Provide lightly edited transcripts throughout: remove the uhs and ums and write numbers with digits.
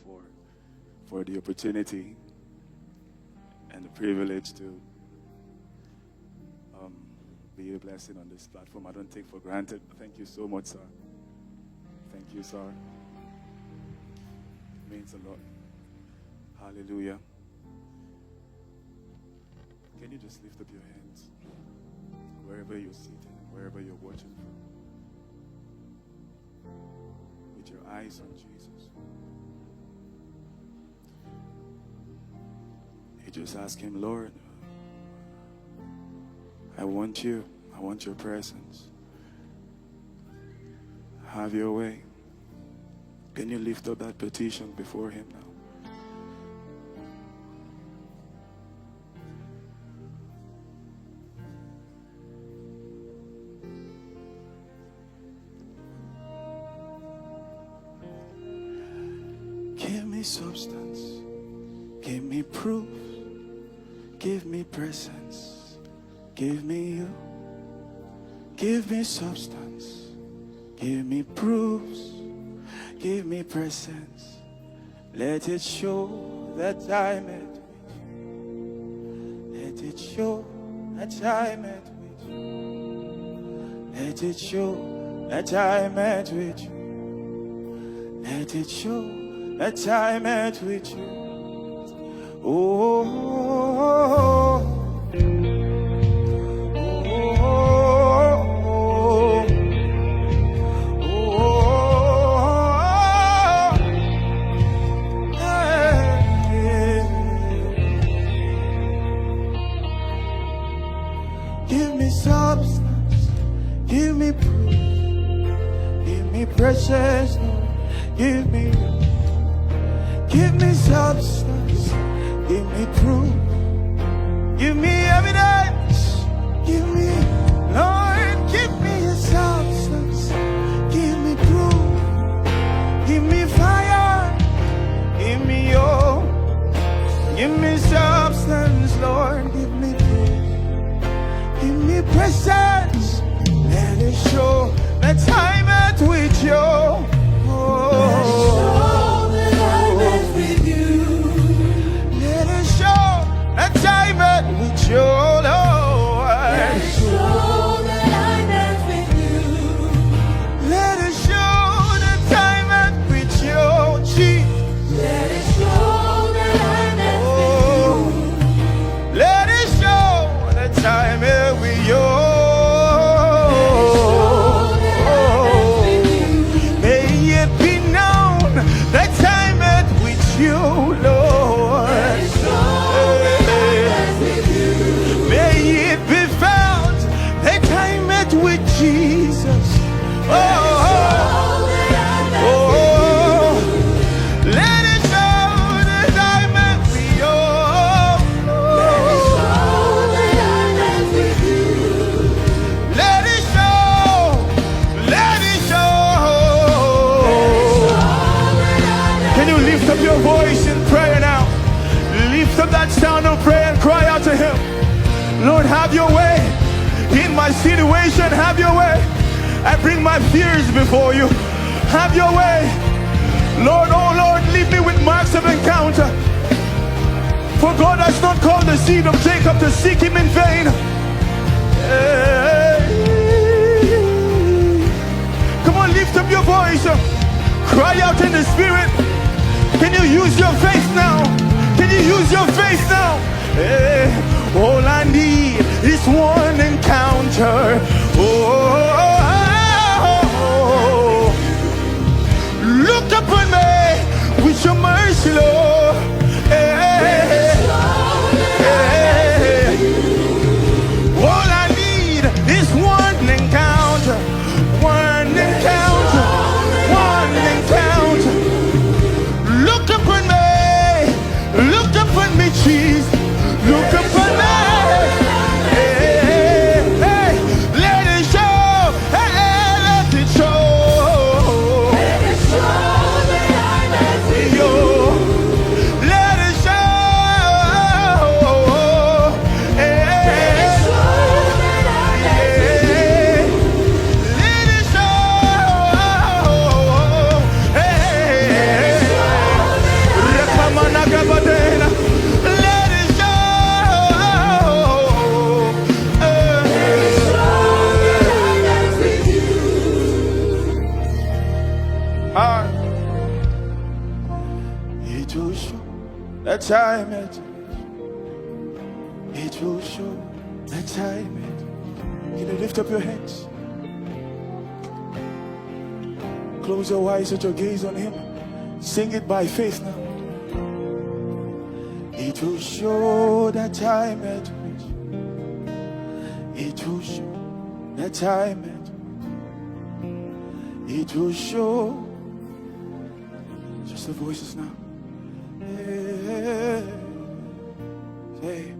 Lord for the opportunity and the privilege to be a blessing on this platform. I don't take for granted. Thank you so much, sir. Thank you, sir. It means a lot. Hallelujah. Can you just lift up your hands wherever you're seated, wherever you're watching from, with your eyes on Jesus? You just ask him, Lord, I want you. I want your presence. Have your way. Can you lift up that petition before him now? Give me substance. Give me proof. Give me presence. Give me you. Give me substance. Give me proofs. Give me presence. Let it show that I met with you. Let it show that I met with you. Let it show that I met with you. Let it show that I met with you. Oh. Precious Lord, give me substance, give me proof, give me evidence, give me, Lord, give me a substance, give me proof, give me fire, give me your, give me substance, Lord, give me proof, give me presence, let it show that I met with you. Oh. Let it show that I met with you. Let it show that I met with you, Lord. Let it show that I met with you. Let it show that I met with you, Jesus. Let it show that I met with you. Let it show that I met with you. You, Lord, may it be found that I met with Jesus. Oh, let it show that I met with you. Let it show, let it show. Can you lift up your voice in prayer now? Lift up that sound of prayer and cry out to him. Lord, have your way in my situation. Have your way. I bring my fears before you. Have your way. Lord, oh Lord, leave me with marks of encounter. For God has not called the seed of Jacob to seek him in vain. Come on, lift up your voice. Cry out in the spirit. Can you use your faith now? Can you use your faith now? All I need is one encounter. Oh, look upon me with your mercy, Lord. All I need is one encounter. One encounter. One encounter. Look upon me, Jesus. Look upon me. Hey, hey, let it show. Hey, let it show. Let it show that I met with you. Let it show. Hey, let it show that I met with you. Let it show. Hey, let it show. It will show that time it. It will show that time it. Can you lift up your hands? Close your eyes, set your gaze on Him. Sing it by faith now. It will show that time it. It will show that time it. It will show. Just the voices now. Hey, hey.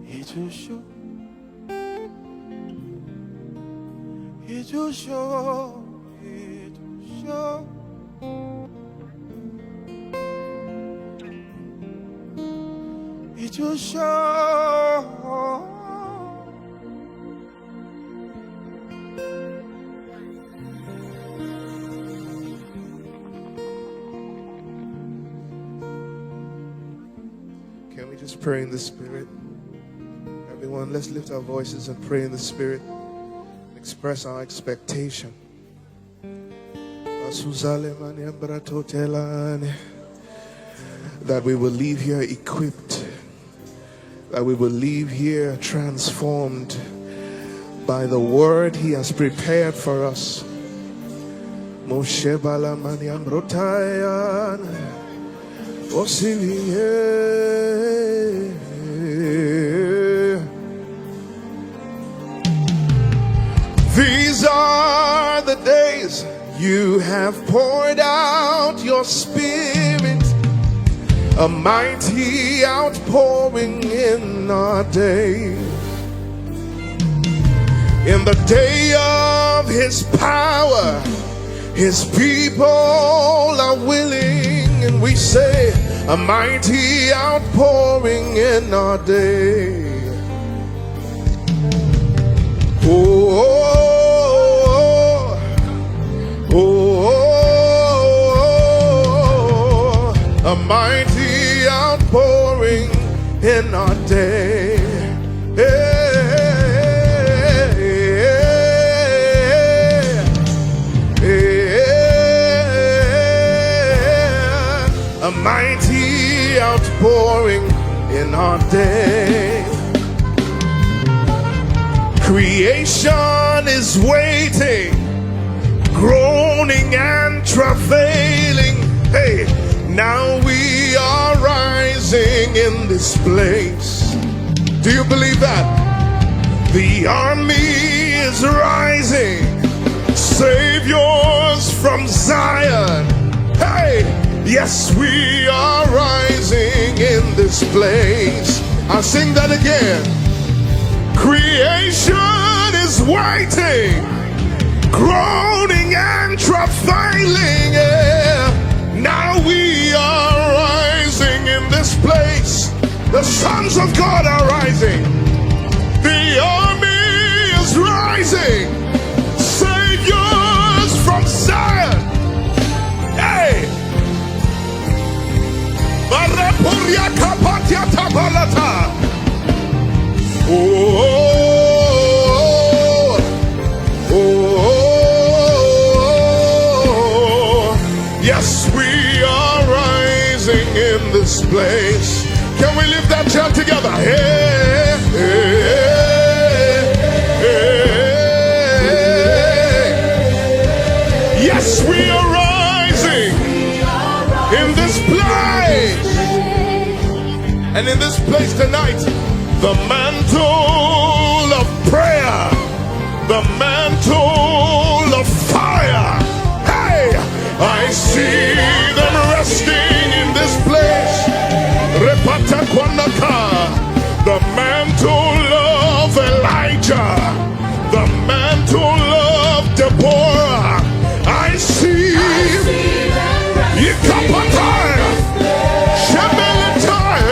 It will show. It will show. It will show. It will show. Can we just pray in the Spirit? Everyone, let's lift our voices and pray in the Spirit. Express our expectation. That we will leave here equipped. That we will leave here transformed by the word He has prepared for us. Moshe Balamaniam Rotayan Osilie. These are the days you have poured out your Spirit, a mighty outpouring in our day. In the day of His power, His people are willing, and we say, a mighty outpouring in our day. Oh, oh, oh, a mighty outpouring in our day. A mighty outpouring in our day. Creation is waiting, groaning and travailing. Hey, now we are rising in this place. Do you believe that? The army is rising, saviors from Zion. Hey, yes, we are rising in this place. I'll sing that again. Creation is waiting, groaning and travailing. Yeah. Now we are rising in this place. The sons of God are rising. The army is rising. Saviors from Zion. Hey! Oh, oh, oh, yes, we are rising in this place. Can we lift that chant together? Hey, hey, hey. Yes, we are rising in this place. And in this place tonight, the mantle of prayer, the mantle of fire. Hey, I see them resting in this place. Repata Kwanaka, the mantle of Elijah, the mantle of Deborah. I see Yikapatai, Shemeletai.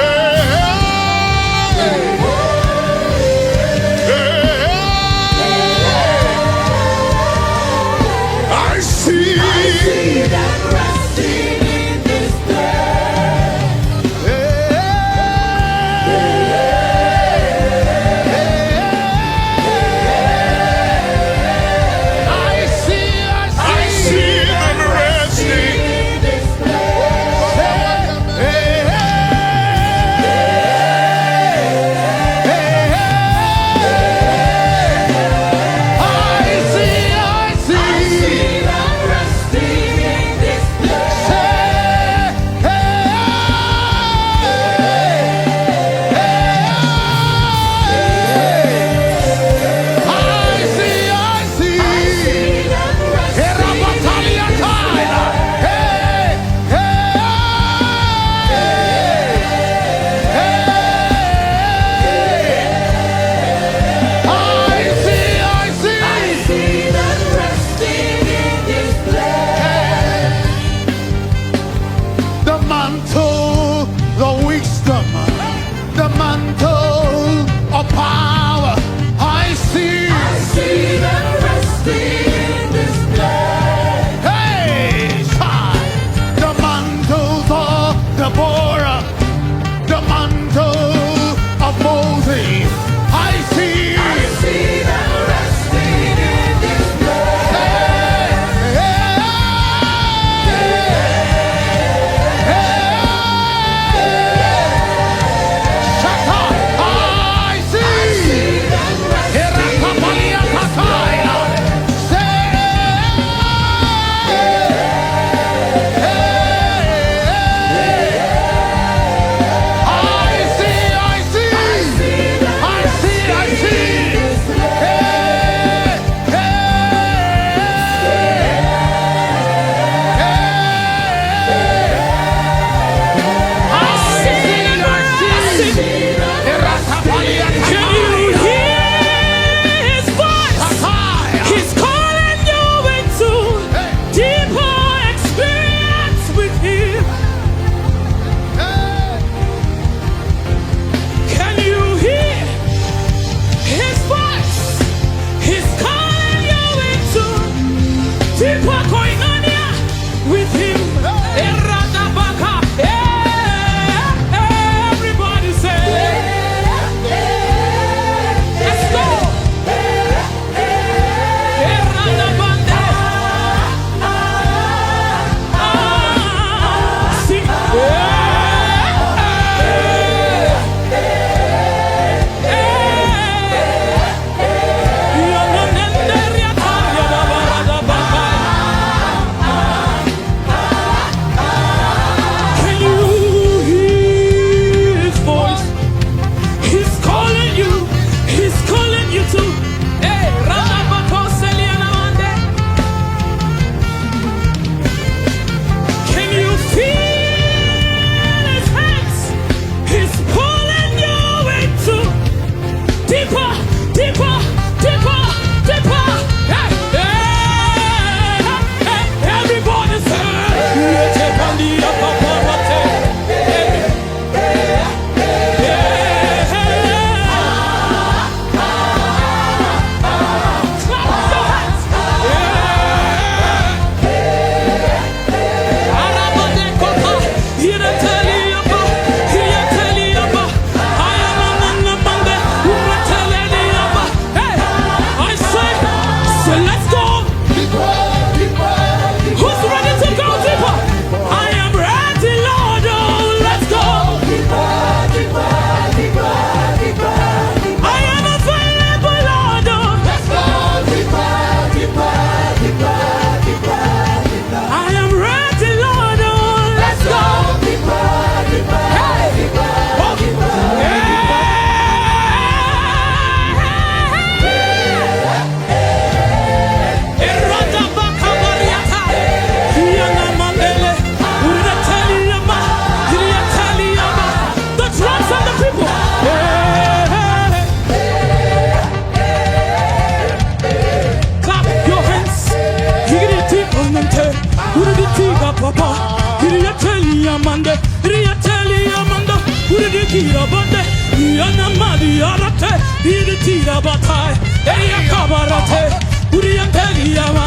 Yarate, Iditira Batai, Eya Kabarate, Urianteliama,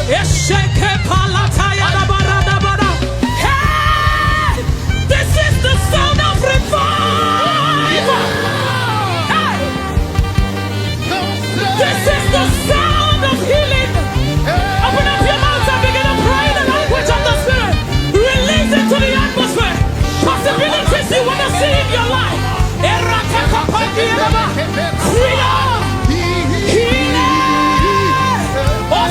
Esheke Palataya Barada Bara. Hey! This is the sound of revival! Hey! This is the sound of healing! Open up your mouth and begin to pray in the language of the Spirit. Release it to the atmosphere. Possibilities you want to see in your life. Freedom! Healing! Oh,